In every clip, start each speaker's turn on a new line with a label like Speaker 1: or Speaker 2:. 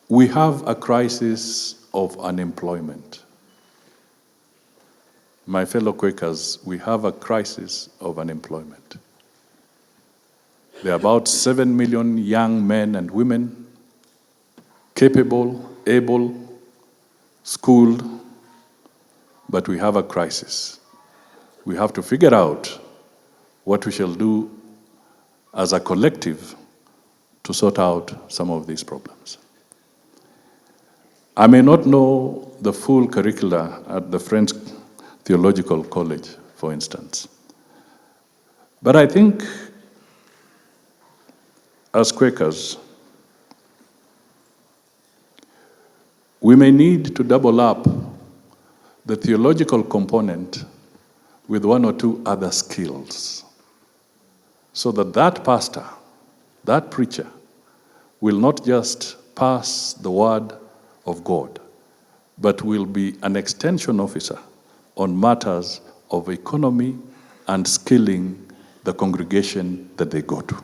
Speaker 1: We have a crisis of unemployment. My fellow Quakers, we have a crisis of unemployment. There are about 7 million young men and women, capable, able, schooled, but we have a crisis. We have to figure out what we shall do as a collective to sort out some of these problems. I may not know the full curricula at the French Theological College, for instance, but I think as Quakers, we may need to double up the theological component with one or two other skills so that that pastor, that preacher, will not just pass the word of God, but will be an extension officer on matters of economy and skilling the congregation that they go to.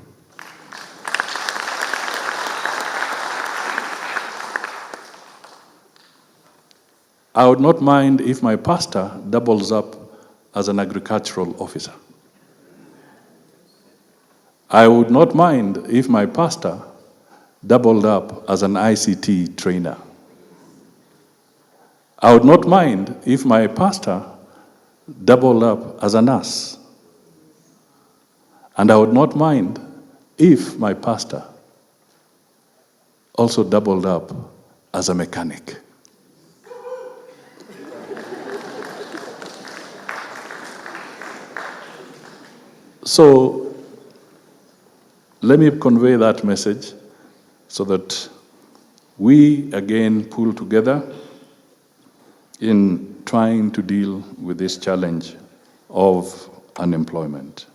Speaker 1: I would not mind if my pastor doubles up as an agricultural officer. I would not mind if my pastor doubled up as an ICT trainer. I would not mind if my pastor doubled up as a nurse. And I would not mind if my pastor also doubled up as a mechanic. So let me convey that message so that we again pull together in trying to deal with this challenge of unemployment.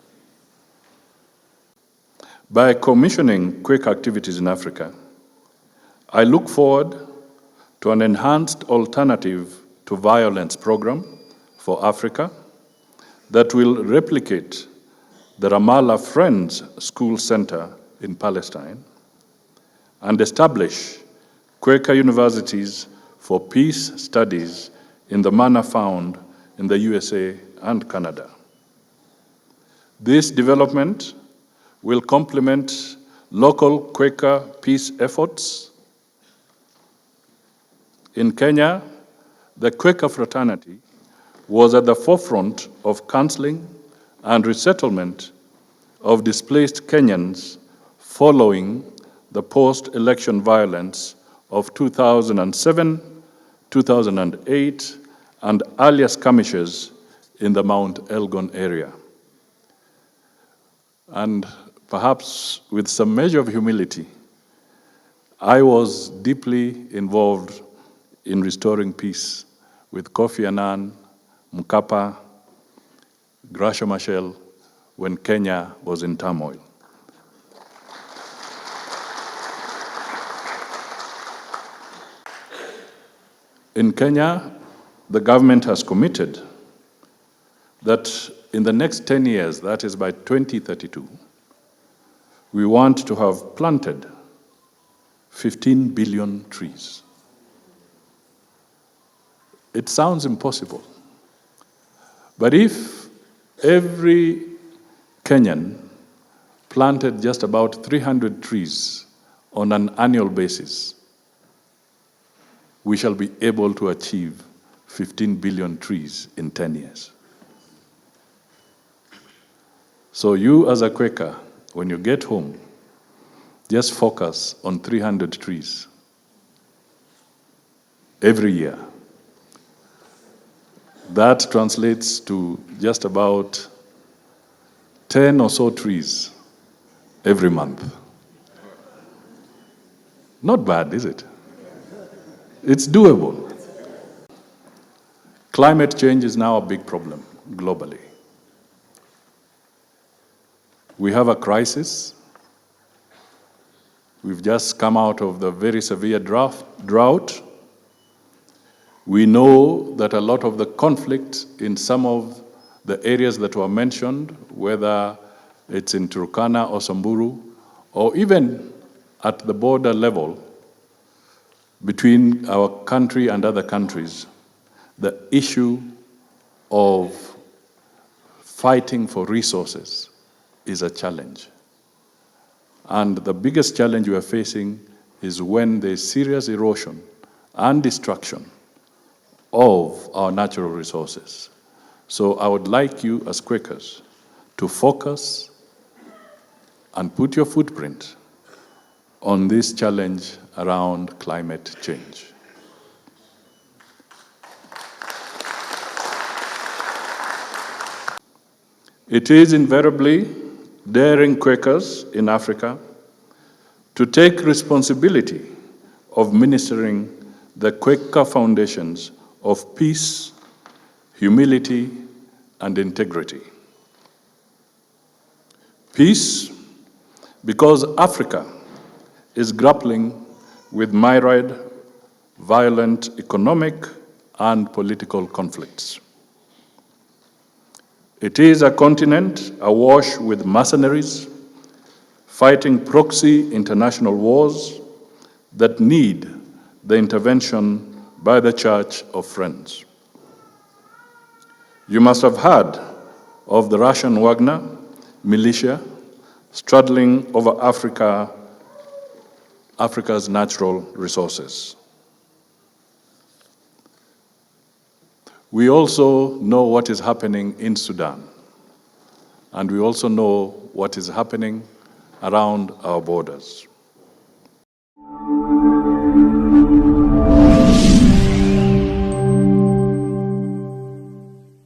Speaker 1: By commissioning Quaker activities in Africa, I look forward to an enhanced alternative to violence program for Africa that will replicate the Ramallah Friends School Center in Palestine and establish Quaker universities for peace studies in the manner found in the USA and Canada. This development will complement local Quaker peace efforts. In Kenya, the Quaker fraternity was at the forefront of counseling and resettlement of displaced Kenyans following the post-election violence of 2007, 2008, and earlier skirmishes in the Mount Elgon area. And perhaps with some measure of humility, I was deeply involved in restoring peace with Kofi Annan, Mkapa, Gracia Machel, when Kenya was in turmoil. In Kenya, the government has committed that in the next 10 years, that is by 2032, we want to have planted 15 billion trees. It sounds impossible, but if every Kenyan planted just about 300 trees on an annual basis, we shall be able to achieve 15 billion trees in 10 years. So you as a Quaker, when you get home, just focus on 300 trees every year. That translates to just about 10 or so trees every month. Not bad, is it? It's doable. Climate change is now a big problem globally. We have a crisis. We've just come out of the very severe drought. We know that a lot of the conflict in some of the areas that were mentioned, whether it's in Turkana or Samburu, or even at the border level between our country and other countries, the issue of fighting for resources is a challenge. And the biggest challenge we are facing is when there's serious erosion and destruction of our natural resources. So I would like you as Quakers to focus and put your footprint on this challenge around climate change. It is invariably daring Quakers in Africa to take responsibility of ministering the Quaker foundations of peace, humility, and integrity. Peace, because Africa is grappling with myriad violent economic and political conflicts. It is a continent awash with mercenaries, fighting proxy international wars that need the intervention by the Church of Friends. You must have heard of the Russian Wagner militia struggling over Africa's natural resources. We also know what is happening in Sudan, and we also know what is happening around our borders.